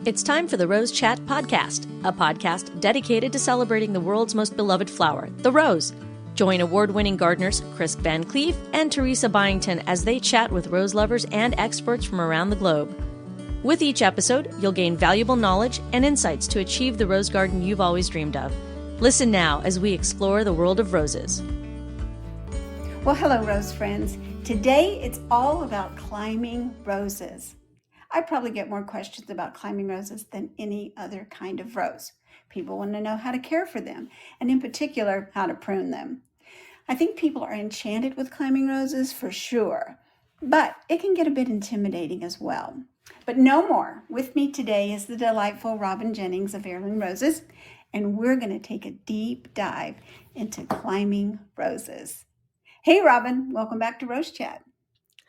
It's time for the Rose Chat Podcast, a podcast dedicated to celebrating the world's most beloved flower, the rose. Join award-winning gardeners Chris VanCleave and Teresa Byington as they chat with rose lovers and experts from around the globe. With each episode, you'll gain valuable knowledge and insights to achieve the rose garden you've always dreamed of. Listen now as we explore the world of roses. Well, hello, rose friends. Today, it's all about climbing roses. I probably get more questions about climbing roses than any other kind of rose. People want to know how to care for them, and in particular, how to prune them. I think people are enchanted with climbing roses for sure, but it can get a bit intimidating as well. But no more. With me today is the delightful Robin Jennings of Heirloom Roses, and we're going to take a deep dive into climbing roses. Hey, Robin, welcome back to Rose Chat.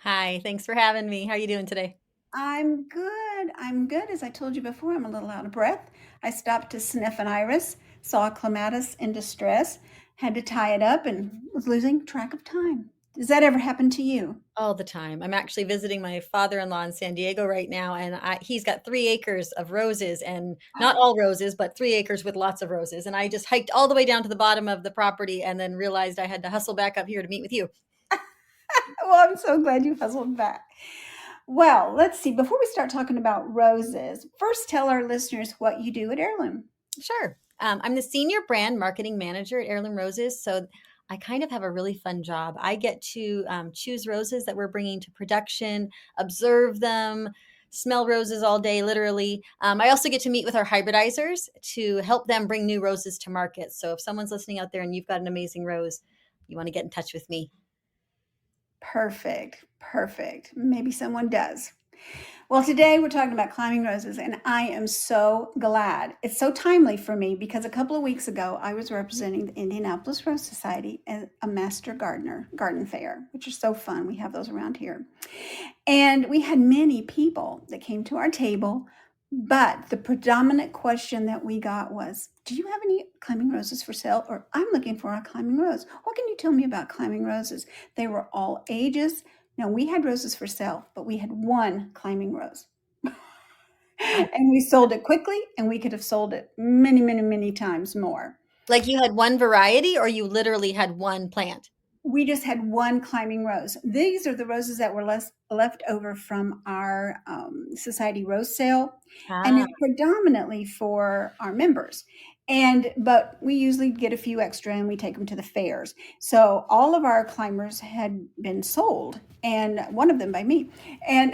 Hi, thanks for having me. How are you doing today? I'm good. As I told you before, I'm a little out of breath. I stopped to sniff an iris, saw a clematis in distress, had to tie it up, and was losing track of time. Does that ever happen to you? All the time. I'm actually visiting my father-in-law in San Diego right now, and he's got 3 acres of roses, and not all roses, but 3 acres with lots of roses. And I just hiked all the way down to the bottom of the property and then realized I had to hustle back up here to meet with you. Well, I'm so glad you hustled back. Well, let's see. Before we start talking about roses, first tell our listeners what you do at Heirloom. Sure. I'm the senior brand marketing manager at Heirloom Roses, so I kind of have a really fun job. I get to choose roses that we're bringing to production, observe them, smell roses all day, literally. I also get to meet with our hybridizers to help them bring new roses to market. So if someone's listening out there and you've got an amazing rose, you want to get in touch with me. Perfect. Maybe someone does. Well, today we're talking about climbing roses, and I am so glad. It's so timely for me because a couple of weeks ago, I was representing the Indianapolis Rose Society at a Master Garden Fair, which is so fun. We have those around here. And we had many people that came to our table, but the predominant question that we got was, do you have any climbing roses for sale? Or I'm looking for a climbing rose. What can you tell me about climbing roses? They were all ages. Now, we had roses for sale, but we had one climbing rose. And we sold it quickly, and we could have sold it many times more. Like you had one variety, or you literally had one plant? We just had one climbing rose. These are the roses that were left over from our society rose sale, and it's predominantly for our members. But we usually get a few extra and we take them to the fairs. So all of our climbers had been sold, and one of them by me, and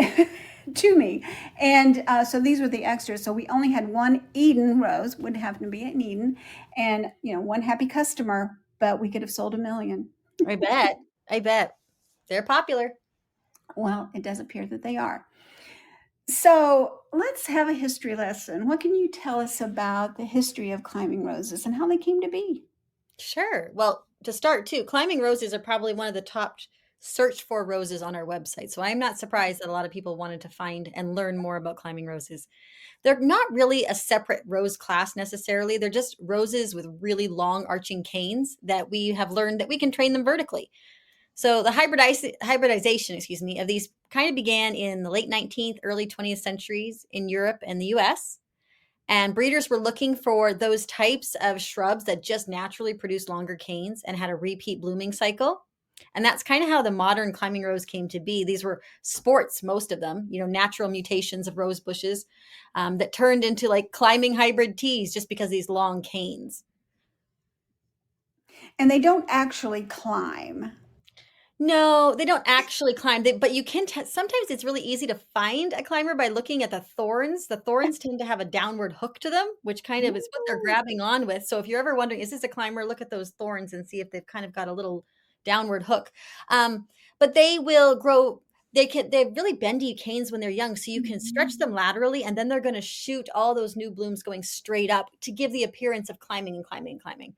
to me. And so these were the extras. So we only had one Eden rose, would happen to be an Eden, and one happy customer, but we could have sold 1 million. I bet. They're popular. Well, it does appear that they are. So let's have a history lesson. What can you tell us about the history of climbing roses and how they came to be? Sure. Well, to start too, climbing roses are probably one of the top searched for roses on our website. So I'm not surprised that a lot of people wanted to find and learn more about climbing roses. They're not really a separate rose class necessarily. They're just roses with really long arching canes that we have learned that we can train them vertically. So the hybridization, of these kind of began in the late 19th, early 20th centuries in Europe and the US. And breeders were looking for those types of shrubs that just naturally produce longer canes and had a repeat blooming cycle. And that's kind of how the modern climbing rose came to be. These were sports, most of them, natural mutations of rose bushes that turned into like climbing hybrid teas just because of these long canes. And they don't actually climb. No, they don't actually climb, but you can sometimes it's really easy to find a climber by looking at the thorns. The thorns tend to have a downward hook to them, which kind of is what they're grabbing on with. So if you're ever wondering, is this a climber, look at those thorns and see if they've kind of got a little downward hook. But they will grow. They have really bendy canes when they're young, so you can stretch them laterally, and then they're going to shoot all those new blooms going straight up to give the appearance of climbing and climbing and climbing.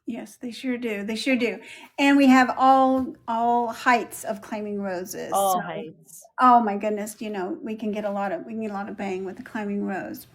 Yes, they sure do. And we have all heights of climbing roses. All heights. Oh my goodness, we can get a lot of bang with the climbing rose.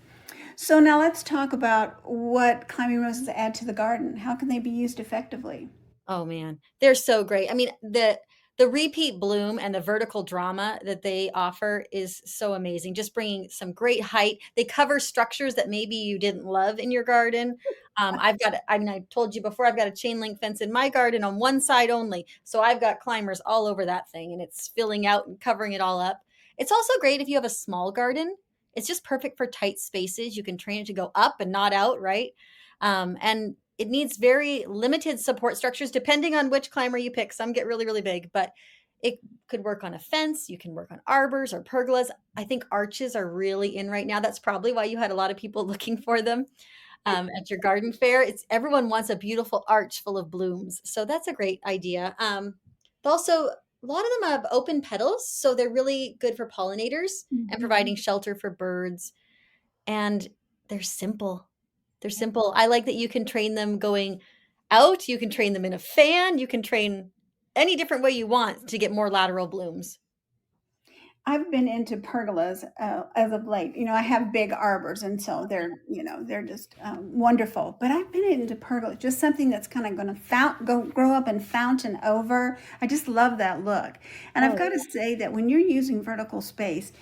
So now let's talk about what climbing roses add to the garden. How can they be used effectively? Oh man, they're so great. I mean, the the repeat bloom and the vertical drama that they offer is so amazing. Just bringing some great height. They cover structures that maybe you didn't love in your garden. I told you before, I've got a chain link fence in my garden on one side only. So I've got climbers all over that thing and it's filling out and covering it all up. It's also great if you have a small garden. It's just perfect for tight spaces. You can train it to go up and not out, right? And it needs very limited support structures depending on which climber you pick. Some get really, really big, but it could work on a fence. You can work on arbors or pergolas. I think arches are really in right now. That's probably why you had a lot of people looking for them at your garden fair. It's everyone wants a beautiful arch full of blooms. So that's a great idea. Also, a lot of them have open petals, so they're really good for pollinators and providing shelter for birds. And they're simple. They're simple. I like that you can train them going out. You can train them in a fan. You can train any different way you want to get more lateral blooms. I've been into pergolas as of late. I have big arbors, and so they're just wonderful. But I've been into pergolas, just something that's kind of going to grow up and fountain over. I just love that look. And I've got to say that when you're using vertical space,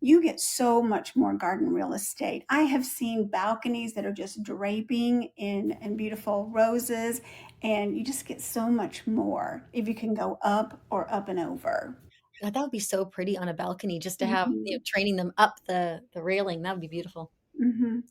you get so much more garden real estate. I have seen balconies that are just draping in beautiful roses, and you just get so much more if you can go up or up and over. God, that would be so pretty on a balcony just to have, Mhm. training them up the railing. That would be beautiful.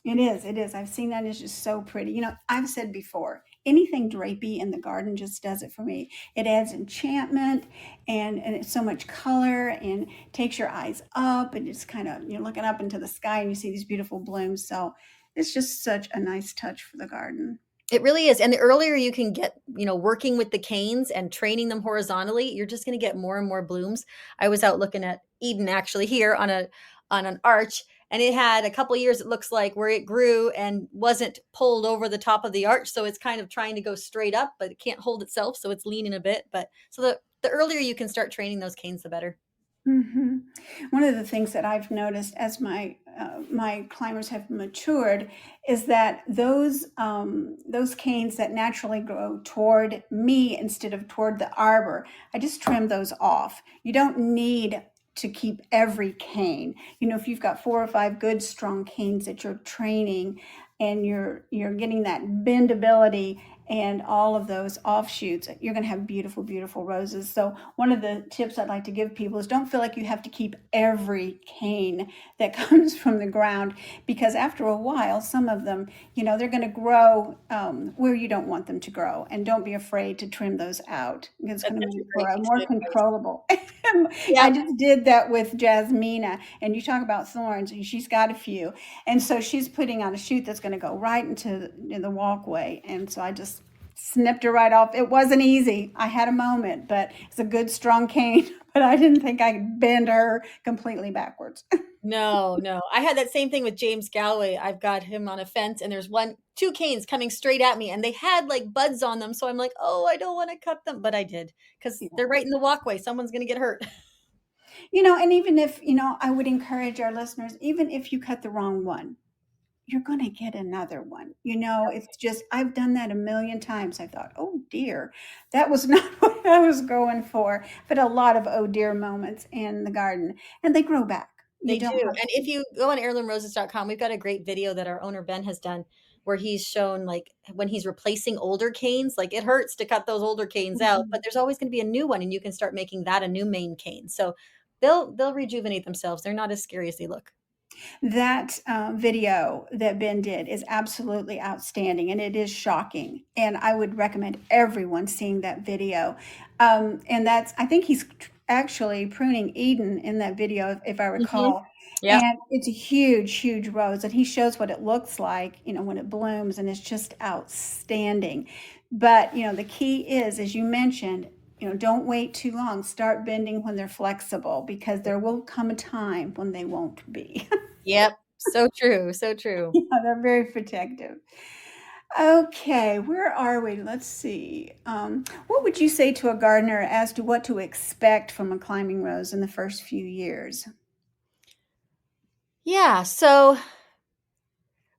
It is. It is. I've seen that. It's just so pretty. I've said before, anything drapey in the garden just does it for me. It adds enchantment and it's so much color and takes your eyes up and it's kind of, you're looking up into the sky and you see these beautiful blooms. So it's just such a nice touch for the garden. It really is. And the earlier you can get, working with the canes and training them horizontally, you're just going to get more and more blooms. I was out looking at Eden actually here on an arch, and it had a couple years, it looks like, where it grew and wasn't pulled over the top of the arch. So it's kind of trying to go straight up, but it can't hold itself. So it's leaning a bit. But so the earlier you can start training those canes, the better. hmm One of the things that I've noticed as my climbers have matured is that those canes that naturally grow toward me instead of toward the arbor, I just trim those off. You don't need to keep every cane. If you've got 4 or 5 good strong canes that you're training, and you're getting that bendability and all of those offshoots, you're going to have beautiful, beautiful roses. So one of the tips I'd like to give people is don't feel like you have to keep every cane that comes from the ground, because after a while, some of them, they're going to grow where you don't want them to grow. And don't be afraid to trim those out. It's That's going to such a make great for a piece more of advice. controllable. Yeah. I just did that with Jasmina, and you talk about thorns, and she's got a few. And so she's putting on a shoot that's going to go right into the walkway. And so I just snipped her right off. It wasn't easy. I had a moment, but it's a good strong cane. But I didn't think I could bend her completely backwards. No, no. I had that same thing with James Galloway. I've got him on a fence and there's two canes coming straight at me and they had like buds on them. So I'm like, oh, I don't want to cut them. But I did because Yeah. they're right in the walkway. Someone's going to get hurt. And even if, I would encourage our listeners, even if you cut the wrong one, you're going to get another one. It's just, I've done that a million times. I thought, oh dear, that was not what I was going for. But a lot of oh dear moments in the garden, and they grow back. You They do. don't have And if you go on heirloomroses.com, we've got a great video that our owner Ben has done where he's shown like when he's replacing older canes, like it hurts to cut those older canes out, to. but there's always going to be a new one and you can start making that a new main cane. So they'll rejuvenate themselves. They're not as scary as they look. That video that Ben did is absolutely outstanding, and it is shocking. And I would recommend everyone seeing that video. And I think he's actually pruning Eden in that video, if I Mhm. recall. Yeah. And it's a huge, huge rose, and he shows what it looks like, when it blooms, and it's just outstanding. But the key is, as you mentioned, don't wait too long. Start bending when they're flexible, because there will come a time when they won't be. Yep. So true. So true. Yeah, they're very protective. Okay, where are we? Let's see. What would you say to a gardener as to what to expect from a climbing rose in the first few years? Yeah. So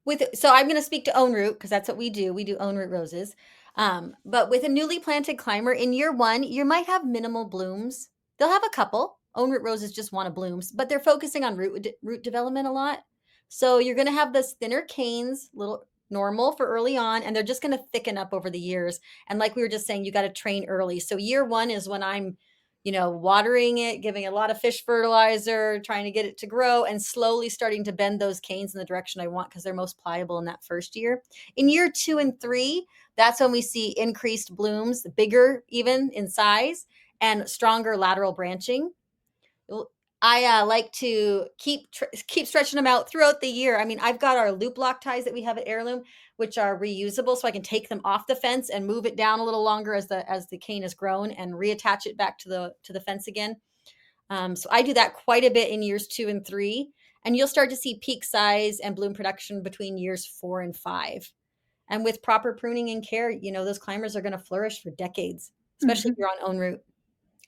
I'm going to speak to own root because that's what we do. We do own root roses. But with a newly planted climber in year 1, you might have minimal blooms. They'll have a couple. Own root roses just want to blooms, but they're focusing on root development a lot. So you're going to have this thinner canes, little normal for early on, and they're just going to thicken up over the years. And like we were just saying, you got to train early. So year 1 is when I'm, watering it, giving a lot of fish fertilizer, trying to get it to grow, and slowly starting to bend those canes in the direction I want because they're most pliable in that first year. In year 2 and 3, that's when we see increased blooms, bigger even in size, and stronger lateral branching. I like to keep stretching them out throughout the year. I mean, I've got our loop lock ties that we have at Heirloom, which are reusable, so I can take them off the fence and move it down a little longer as the cane has grown and reattach it back to the fence again. So I do that quite a bit in years 2 and 3, and you'll start to see peak size and bloom production between years 4 and 5. And with proper pruning and care, those climbers are going to flourish for decades, especially if you're on own root.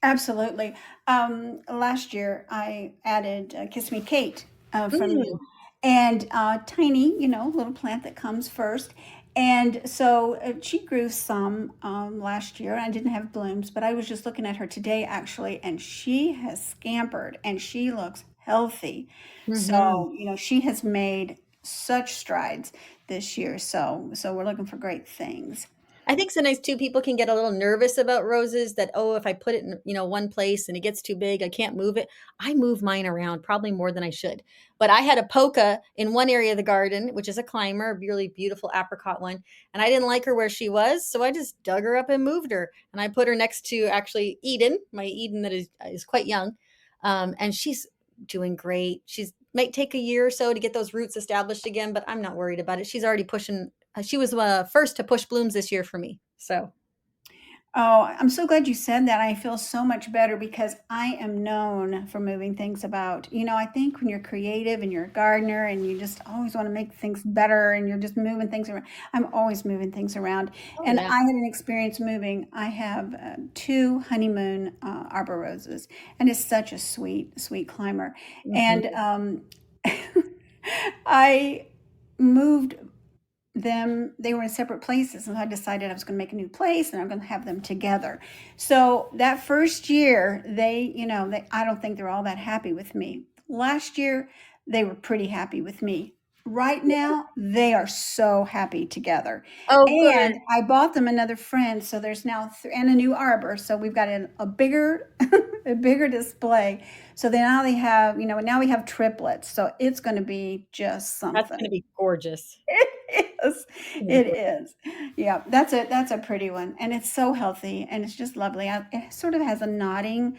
Absolutely. Last year I added Kiss Me Kate from you, and tiny, little plant that comes first. And so she grew some last year. I didn't have blooms, but I was just looking at her today actually, and she has scampered and she looks healthy. So, she has made such strides this year. So we're looking for great things. I think sometimes too, people can get a little nervous about roses that, oh, if I put it in, one place and it gets too big, I can't move it. I move mine around probably more than I should. But I had a polka in one area of the garden, which is a climber, a really beautiful apricot one. And I didn't like her where she was. So I just dug her up and moved her. And I put her next to actually Eden, my Eden that is quite young. And she's doing great. She's might take a year or so to get those roots established again, but I'm not worried about it. She's already pushing. She was first to push blooms this year for me. So, Oh, I'm so glad you said that. I feel so much better because I am known for moving things about. I think when you're creative and you're a gardener and you just always want to make things better and you're just moving things around, I'm always moving things around. And yeah. I had an experience moving. I have 2 honeymoon arbor roses, and it's such a sweet, sweet climber. And I moved them. They were in separate places, and I decided I was going to make a new place and I'm going to have them together. So that first year I don't think they're all that happy with me. Last year they were pretty happy with me. Right now they are so happy together. Oh, good. And I bought them another friend, so there's now and a new arbor, so we've got a bigger a bigger display. So now they have, now we have triplets, so it's going to be just something. That's going to be gorgeous. It is. It is. Yeah, that's a pretty one, and it's so healthy, and it's just lovely. It sort of has a nodding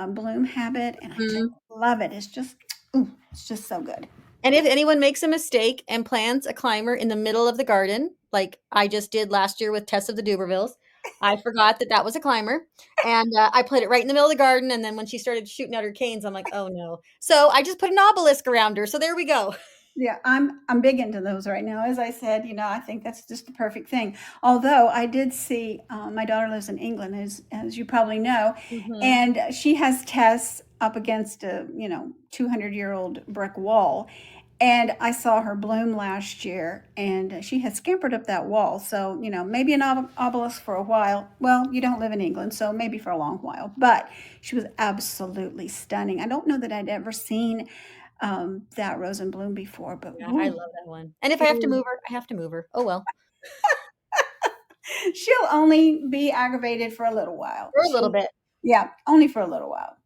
bloom habit, and I just love it. It's just so good. And if anyone makes a mistake and plants a climber in the middle of the garden, like I just did last year with Tess of the Dubervilles, I forgot that was a climber, and I put it right in the middle of the garden. And then when she started shooting out her canes, I'm like, oh no! So I just put an obelisk around her. So there we go. Yeah, I'm big into those right now. As I said, I think that's just the perfect thing. Although I did see, my daughter lives in England, as you probably know, and she has Tess up against a 200-year-old brick wall. And I saw her bloom last year, and she had scampered up that wall. So, maybe an obelisk for a while. Well, you don't live in England, so maybe for a long while. But she was absolutely stunning. I don't know that I'd ever seen that rose in bloom before, but Yeah, I love that one. And if I have to move her, I have to move her. Oh well. She'll only be aggravated for a little while. For a little bit. Yeah, only for a little while.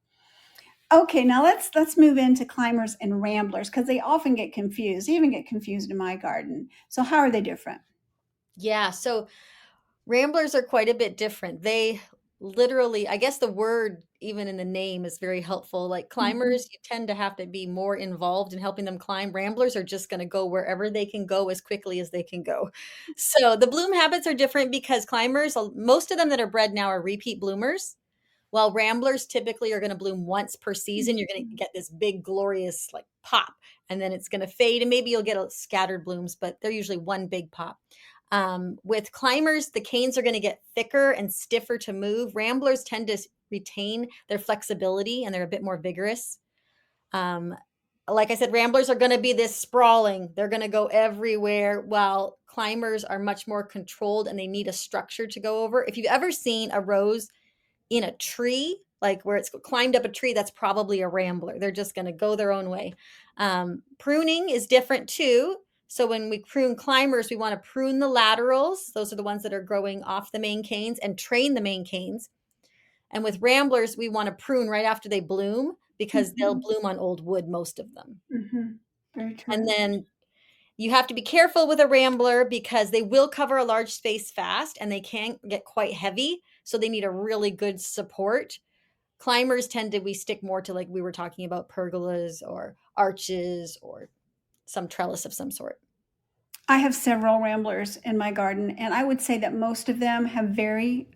Okay, now let's move into climbers and ramblers because they often get confused. They even get confused in my garden. So how are they different? Yeah, so ramblers are quite a bit different. They literally, I guess the word even in the name is very helpful. Like climbers, you tend to have to be more involved in helping them climb. Ramblers are just going to go wherever they can go as quickly as they can go. So the bloom habits are different because climbers, most of them that are bred now are repeat bloomers. While ramblers typically are going to bloom once per season, you're going to get this big, glorious like pop, and then it's going to fade, and maybe you'll get scattered blooms, but they're usually one big pop. With climbers, the canes are going to get thicker and stiffer to move. Ramblers tend to retain their flexibility and they're a bit more vigorous. like I said, ramblers are going to be this sprawling. They're going to go everywhere, while climbers are much more controlled and they need a structure to go over. If you've ever seen a rose in a tree, like where it's climbed up a tree, that's probably a rambler. They're just going to go their own way. Pruning is different too. So when we prune climbers, we want to prune the laterals. Those are the ones that are growing off the main canes, and train the main canes. And with ramblers, we want to prune right after they bloom, because they'll bloom on old wood, most of them. Very true. And then you have to be careful with a rambler, because they will cover a large space fast and they can get quite heavy. So they need a really good support. Climbers we stick more to, like we were talking about, pergolas or arches or some trellis of some sort. I have several ramblers in my garden, and I would say that most of them have very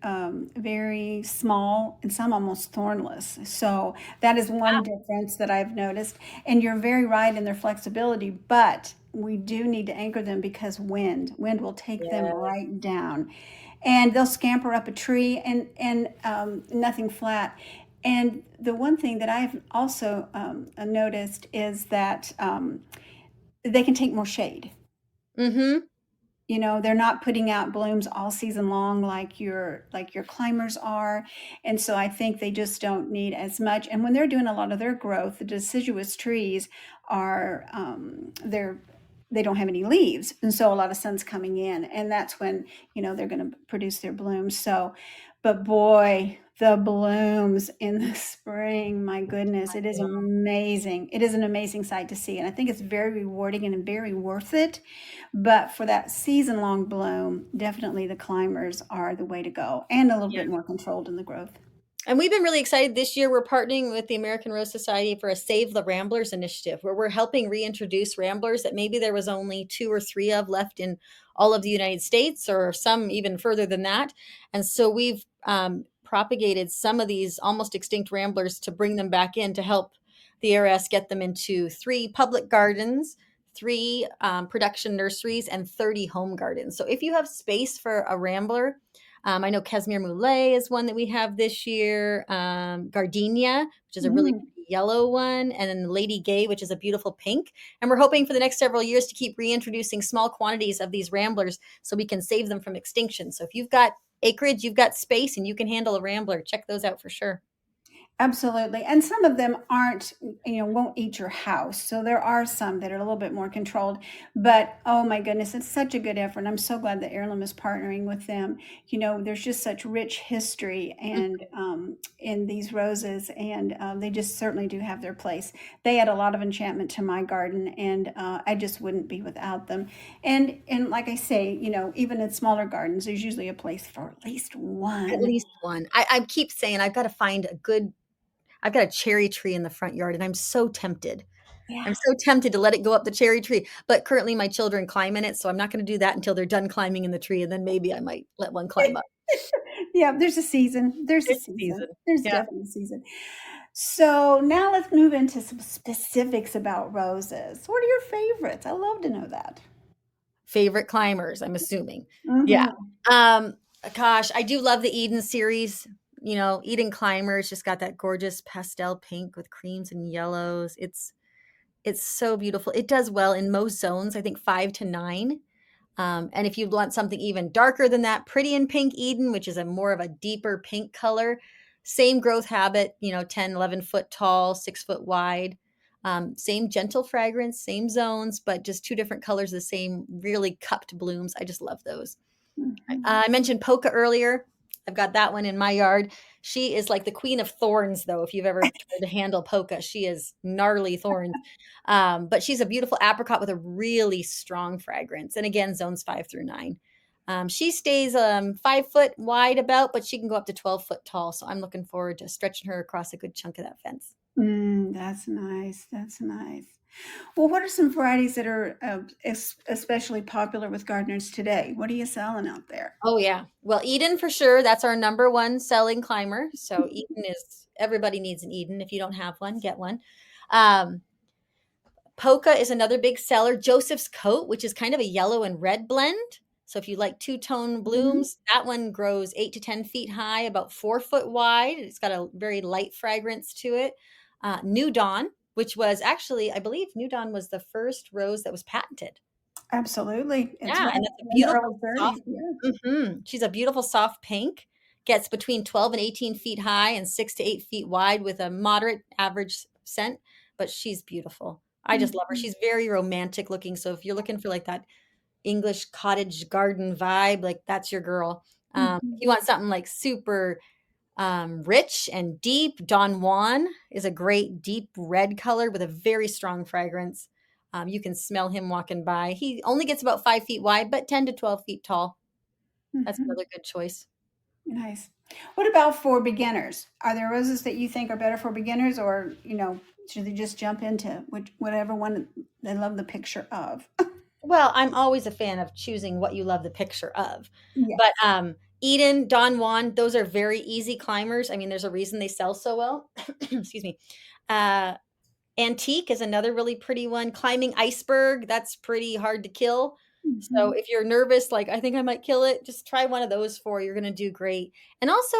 small and some almost thornless. So that is one difference that I've noticed. And you're very right in their flexibility, but we do need to anchor them, because wind will take them right down, and they'll scamper up a tree and nothing flat. And the one thing that I've also noticed is that they can take more shade. You know, they're not putting out blooms all season long like your climbers are. And so I think they just don't need as much. And when they're doing a lot of their growth, the deciduous trees are they don't have any leaves, and so a lot of sun's coming in, and that's when, you know, they're going to produce their blooms. So, but boy, the blooms in the spring, my goodness, it is amazing. It is an amazing sight to see, and I think it's very rewarding and very worth it. But for that season-long bloom, definitely the climbers are the way to go, and a little bit more controlled in the growth. And we've been really excited this year. We're partnering with the American Rose Society for a Save the Ramblers initiative, where we're helping reintroduce ramblers that maybe there was only 2 or 3 of left in all of the United States, or some even further than that. And so we've propagated some of these almost extinct ramblers to bring them back in, to help the ARS get them into 3 public gardens, 3 production nurseries, and 30 home gardens. So if you have space for a rambler, I know Casimir Moulet is one that we have this year. Gardenia, which is a really pretty yellow one. And then Lady Gay, which is a beautiful pink. And we're hoping for the next several years to keep reintroducing small quantities of these ramblers, so we can save them from extinction. So if you've got acreage, you've got space, and you can handle a rambler, check those out for sure. Absolutely. And some of them aren't, won't eat your house. So there are some that are a little bit more controlled. But oh my goodness, it's such a good effort. I'm so glad that Heirloom is partnering with them. There's just such rich history and in these roses, and they just certainly do have their place. They add a lot of enchantment to my garden, and I just wouldn't be without them. And like I say, even in smaller gardens, there's usually a place for at least one. At least one. I keep saying I've got to find I've got a cherry tree in the front yard, and I'm so tempted. Yeah. I'm so tempted to let it go up the cherry tree, but currently my children climb in it, so I'm not going to do that until they're done climbing in the tree, and then maybe I might let one climb up. Yeah, there's a season. There's a season. There's Yeah. definitely a season. So now let's move into some specifics about roses. What are your favorites? I love to know that. Favorite climbers, I'm assuming. Mhm. Yeah. Gosh, I do love the Eden series. Eden Climbers just got that gorgeous pastel pink with creams and yellows. It's so beautiful. It does well in most zones, I think 5 to 9. And if you want something even darker than that, Pretty in Pink Eden, which is more of a deeper pink color, same growth habit, 10, 11 foot tall, 6 foot wide. Same gentle fragrance, same zones, but just 2 different colors, the same really cupped blooms. I just love those. I mentioned Polka earlier. I've got that one in my yard. She is like the queen of thorns, though. If you've ever tried to handle Polka, she is gnarly thorns. But she's a beautiful apricot with a really strong fragrance. And again, zones 5 through 9. She stays 5 foot wide about, but she can go up to 12 foot tall. So I'm looking forward to stretching her across a good chunk of that fence. That's nice. That's nice. Well, what are some varieties that are especially popular with gardeners today? What are you selling out there? Oh, yeah. Well, Eden for sure. That's our number 1 selling climber. So Eden everybody needs an Eden. If you don't have one, get one. Polka is another big seller. Joseph's Coat, which is kind of a yellow and red blend. So if you like 2-tone blooms, that one grows 8 to 10 feet high, about 4 foot wide. It's got a very light fragrance to it. New Dawn, which was actually, I believe New Dawn was the first rose that was patented. Absolutely. It's Yeah, right. and it's a In the beautiful early 30s. soft. Yeah. She's a beautiful soft pink, gets between 12 and 18 feet high and 6 to 8 feet wide with a moderate average scent, but she's beautiful. I just love her. Mhm. She's very romantic looking. So if you're looking for like that English cottage garden vibe, like that's your girl. If Mhm. you want something like super rich and deep, Don Juan is a great deep red color with a very strong fragrance. You can smell him walking by. He only gets about 5 feet wide, but 10 to 12 feet tall. That's Mhm. another good choice. Nice. What about for beginners? Are there roses that you think are better for beginners, or should they just jump into whatever one they love the picture of? Well, I'm always a fan of choosing what you love the picture of. But Yes. Eden, Don Juan, those are very easy climbers. I mean, there's a reason they sell so well. Excuse me. Uh, Antique is another really pretty one. Climbing Iceberg, that's pretty hard to kill. So Mhm. if you're nervous, like I think I might kill it, just try one of those four. You're going to do great. And also,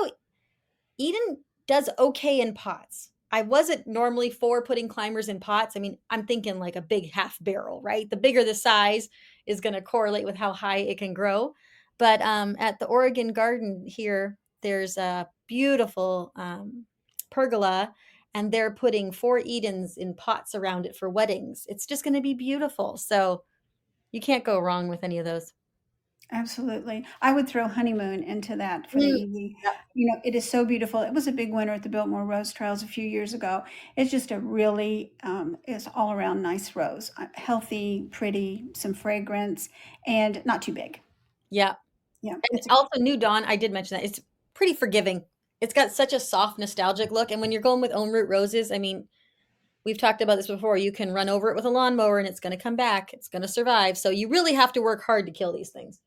Eden does okay in pots. I wasn't normally for putting climbers in pots. I mean, I'm thinking like a big half barrel, right? The bigger the size is going to correlate with how high it can grow. But at the Oregon Garden here, there's a beautiful pergola, and they're putting 4 Edens in pots around it for weddings. It's just going to be beautiful. So you can't go wrong with any of those. Absolutely. I would throw honeymoon into that for the Mm, easy. yep. It is so beautiful. It was a big winner at the Biltmore Rose Trials a few years ago. It's just a really, it's all around nice rose. Healthy, pretty, some fragrance, and not too big. Yeah. Yeah, And it's a also New Dawn, I did mention that. It's pretty forgiving. It's got such a soft, nostalgic look. And when you're going with own root roses, I mean, we've talked about this before. You can run over it with a lawnmower and it's going to come back. It's going to survive. So you really have to work hard to kill these things.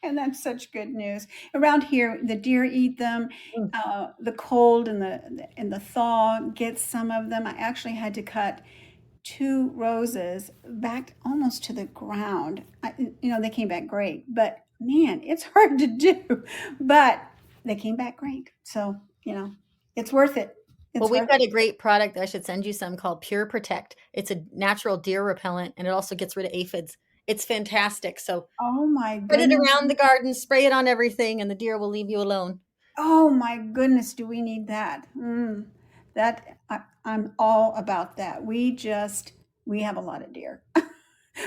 and that's such good news. Around here, the deer eat them. Mm. The cold and the thaw gets some of them. I actually had to cut 2 roses back almost to the ground. They came back great, but man, it's hard to do. But they came back great. So, it's worth it. Well, It's we've worth got it. a great product that I should send you some called Pure Protect. It's a natural deer repellent and it also gets rid of aphids. It's fantastic. So Oh my spread it goodness. around the garden, spray it on everything, and the deer will leave you alone. Oh my goodness, do we need that? I'm all about that. We have a lot of deer.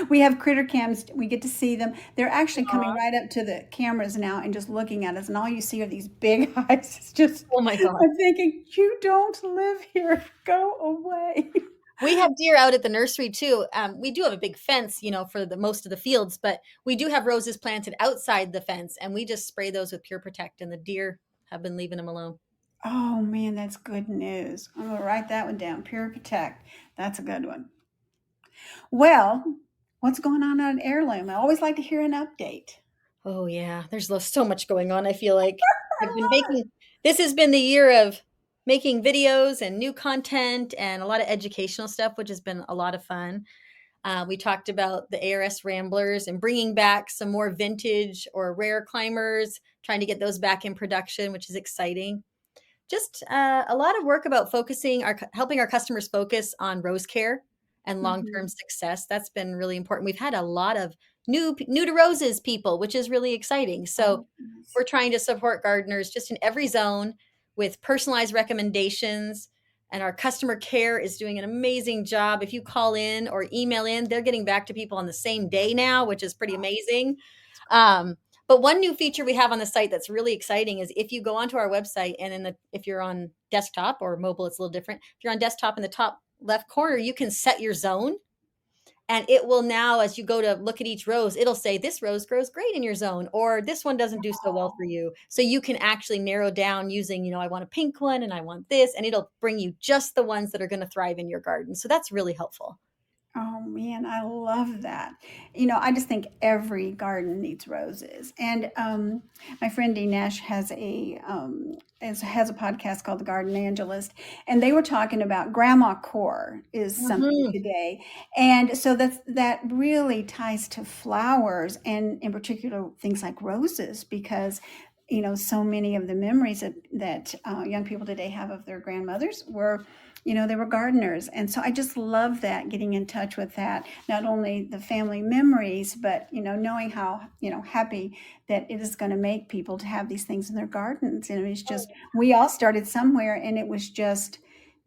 We have critter cams. We get to see them. They're actually coming right up to the cameras now and just looking at us, and all you see are these big eyes. It's just, Oh my God. I'm thinking, you don't live here. Go away. We have deer out at the nursery too. We do have a big fence, for the most of the fields, but we do have roses planted outside the fence, and we just spray those with Pure Protect, and the deer have been leaving them alone. Oh man, that's good news. I'm gonna write that one down. Pure Protect. That's a good one. Well, what's going on at Heirloom? I always like to hear an update. Oh yeah, there's so much going on. I feel like I've been making. This has been the year of making videos and new content and a lot of educational stuff, which has been a lot of fun. We talked about the ARS Ramblers and bringing back some more vintage or rare climbers, trying to get those back in production, which is exciting. Just a lot of work about helping our customers focus on rose care and long-term Mhm. success. That's been really important. We've had a lot of new to roses people, which is really exciting. So Oh, nice. we're trying to support gardeners just in every zone with personalized recommendations. And our customer care is doing an amazing job. If you call in or email in, they're getting back to people on the same day now, which is pretty amazing. Um, but one new feature we have on the site that's really exciting is if you go onto our website and if you're on desktop or mobile, it's a little different. If you're on desktop in the top left corner, you can set your zone. And it will now, as you go to look at each rose, it'll say this rose grows great in your zone, or this one doesn't do so well for you. So you can actually narrow down using, I want a pink one and I want this, and it'll bring you just the ones that are going to thrive in your garden. So that's really helpful. Oh man, I love that. I just think every garden needs roses. And my friend Dee Nash has a podcast called The Garden Angelist, and they were talking about grandma core is something Mhm. today, and so that really ties to flowers and in particular things like roses because so many of the memories that young people today have of their grandmothers were They were gardeners. And so I just love that, getting in touch with that, not only the family memories, but, knowing how, happy that it is going to make people to have these things in their gardens. It's just, we all started somewhere, and it was just,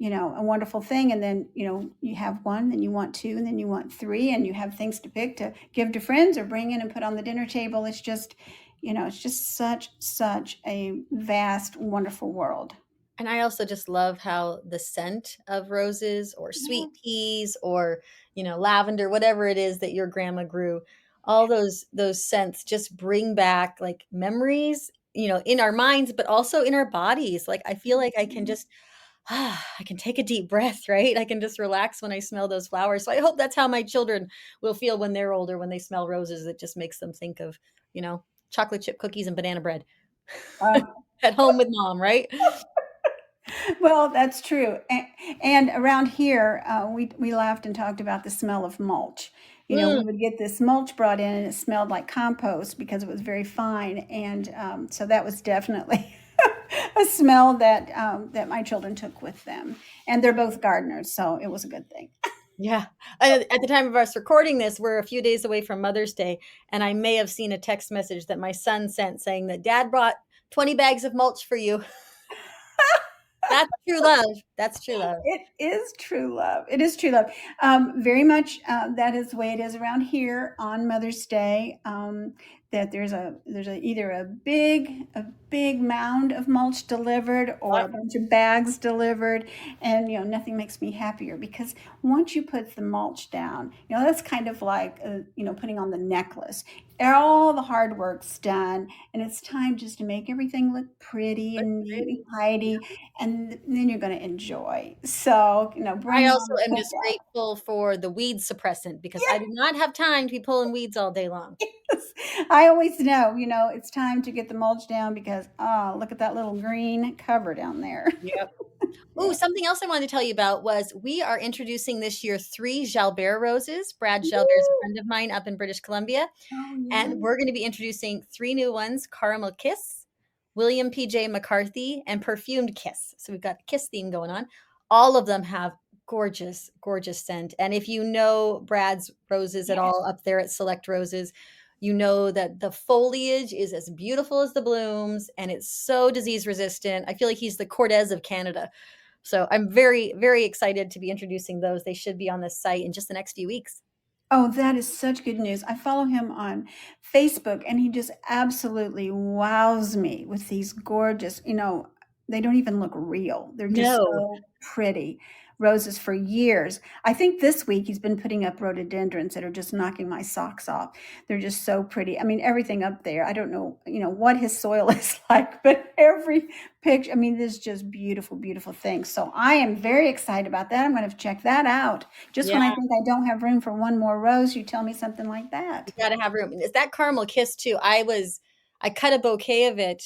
a wonderful thing. And then, you have one, then you want two, and then you want three, and you have things to pick to give to friends or bring in and put on the dinner table. It's just, it's just such a vast, wonderful world. And I also just love how the scent of roses or sweet peas or, lavender, whatever it is that your grandma grew, all those scents just bring back like memories, in our minds, but also in our bodies. Like, I feel like I can just, I can take a deep breath, right? I can just relax when I smell those flowers. So I hope that's how my children will feel when they're older, when they smell roses. It just makes them think of, chocolate chip cookies and banana bread at home with mom, right? Well, that's true. And around here, we laughed and talked about the smell of mulch. We would get this mulch brought in, and it smelled like compost because it was very fine. And so that was definitely a smell that my children took with them. And they're both gardeners, so it was a good thing. Yeah. At the time of us recording this, we're a few days away from Mother's Day, and I may have seen a text message that my son sent saying that Dad brought 20 bags of mulch for you. That's true love. That's true love. It is true love. It is true love. Very much that is the way it is around here on Mother's Day. That there's either a big mound of mulch delivered or a bunch of bags delivered, and nothing makes me happier, because once you put the mulch down, that's kind of like putting on the necklace. All the hard work's done, and it's time just to make everything look pretty and neat and tidy, and then you're going to enjoy. So I also am just grateful for the weed suppressant, because I do not have time to be pulling weeds all day long. Yes. I always know, it's time to get the mulch down, because look at that little green cover down there. Yep. Oh, something else I wanted to tell you about was we are introducing this year 3 Jalbert roses. Brad Jalbert is a friend of mine up in British Columbia. Oh, yeah. And we're going to be introducing 3 new ones: Caramel Kiss, William P.J. McCarthy, and Perfumed Kiss. So we've got a kiss theme going on. All of them have gorgeous, gorgeous scent. And if you know Brad's roses at all up there at Select Roses, you know that the foliage is as beautiful as the blooms, and it's so disease resistant. I feel like he's the Cortez of Canada. So I'm very, very excited to be introducing those. They should be on the site in just the next few weeks. Oh, that is such good news. I follow him on Facebook, and he just absolutely wows me with these gorgeous, they don't even look real. They're just so pretty roses for years. I think this week he's been putting up rhododendrons that are just knocking my socks off. They're just so pretty. I mean, everything up there. I don't know, what his soil is like, but every picture, there's just beautiful, beautiful things. So I am very excited about that. I'm going to check that out. Just when I think I don't have room for one more rose, you tell me something like that. You got to have room. Is that Caramel Kiss too? I cut a bouquet of it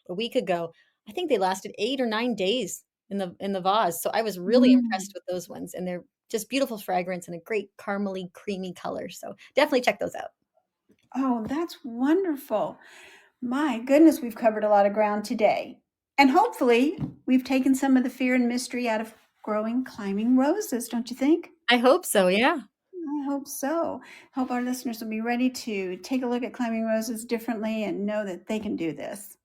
a week ago. I think they lasted 8 or 9 days in the vase. So I was really impressed with those ones, and they're just beautiful fragrance and a great caramely, creamy color. So definitely check those out. Oh, that's wonderful. My goodness, we've covered a lot of ground today. And hopefully we've taken some of the fear and mystery out of growing climbing roses, don't you think? I hope so, yeah. I hope so. Hope our listeners will be ready to take a look at climbing roses differently and know that they can do this.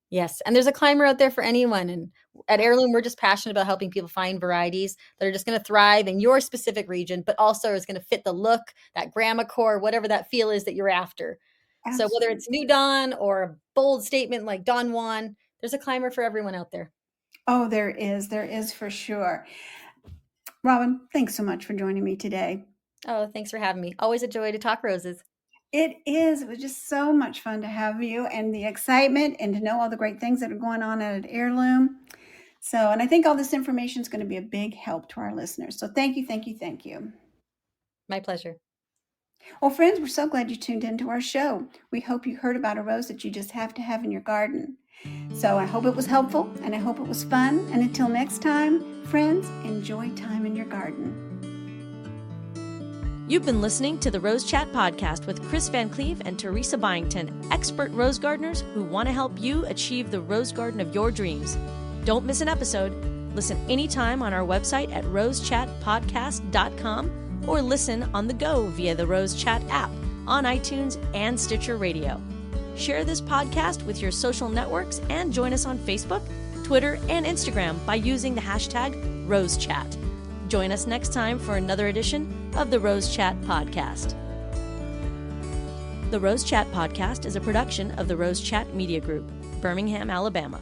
Yes. And there's a climber out there for anyone. And at Heirloom, we're just passionate about helping people find varieties that are just going to thrive in your specific region, but also is going to fit the look, that grandma core, whatever that feel is that you're after. Absolutely. So whether it's New Dawn or a bold statement like Don Juan, there's a climber for everyone out there. Oh, there is. There is for sure. Robin, thanks so much for joining me today. Oh, thanks for having me. Always a joy to talk roses. It is. It was just so much fun to have you, and the excitement, and to know all the great things that are going on at Heirloom. So, and I think all this information is going to be a big help to our listeners. So thank you, thank you, thank you. My pleasure. Well, friends, we're so glad you tuned into our show. We hope you heard about a rose that you just have to have in your garden. So I hope it was helpful, and I hope it was fun. And until next time, friends, enjoy time in your garden. You've been listening to the Rose Chat podcast with Chris VanCleave and Teresa Byington, expert rose gardeners who want to help you achieve the rose garden of your dreams. Don't miss an episode. Listen anytime on our website at rosechatpodcast.com or listen on the go via the Rose Chat app on iTunes and Stitcher Radio. Share this podcast with your social networks and join us on Facebook, Twitter, and Instagram by using the hashtag RoseChat. Join us next time for another edition of the Rose Chat Podcast. The Rose Chat Podcast is a production of the Rose Chat Media Group, Birmingham, Alabama.